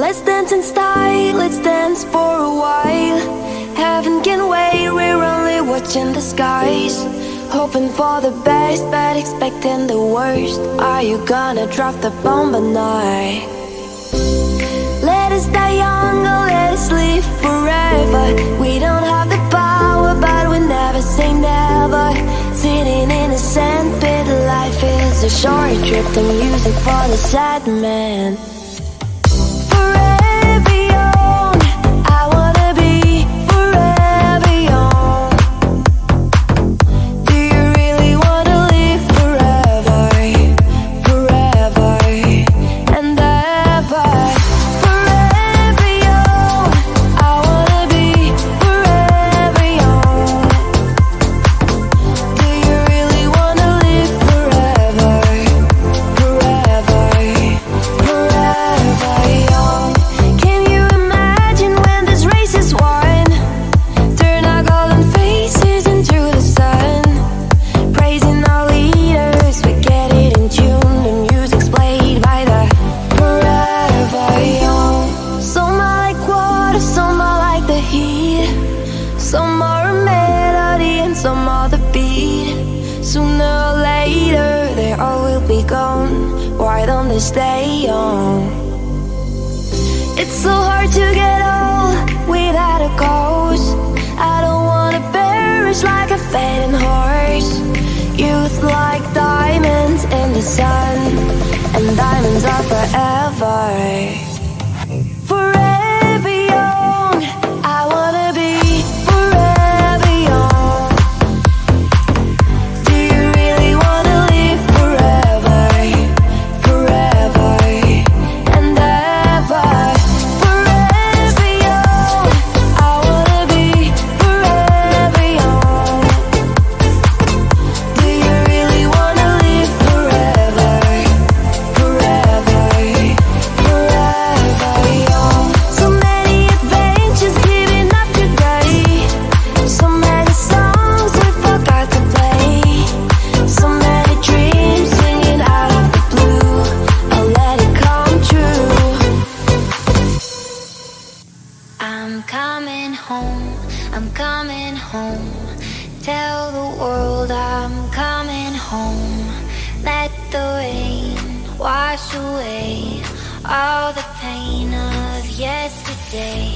Let's dance in style, let's dance for a while. Heaven can wait, we're only watching the skies. Hoping for the best, but expecting the worst. Are you gonna drop the bomb or not? Let us die young or let us live forever. We don't have the power, but we never say never. Sitting in a sandpit, life is a short trip. The music for the sad man. Forever young, I wanna be forever young. Do you really wanna live forever, forever and ever? Forever young, I wanna be forever young. Do you really wanna live forever, forever, forever young? Can you imagine when this race is won? Turn our golden faces into the sun. Praising our leaders, we get it in tune. The music's played by the forever young. Some are like water, some are like the heat. Some are a melody and some are the beat. Sooner or later, they all will be gone. Why don't they stay young? It's so hard to get old without a cause. I don't wanna perish like a fading horse. Youth like diamonds in the sun, and diamonds are forever. Forever young, I wanna be forever young. Do you really wanna live forever, forever and ever? Forever young, I wanna be forever young. Do you really wanna live forever, forever, forever young? So many adventures giving up today. So many songs we forgot to play. So many dreams singing out of the blue. I'll let it come true. I'm coming home, I'm coming home. Tell the world I'm coming home. Let the rain wash away all the pain of yesterday.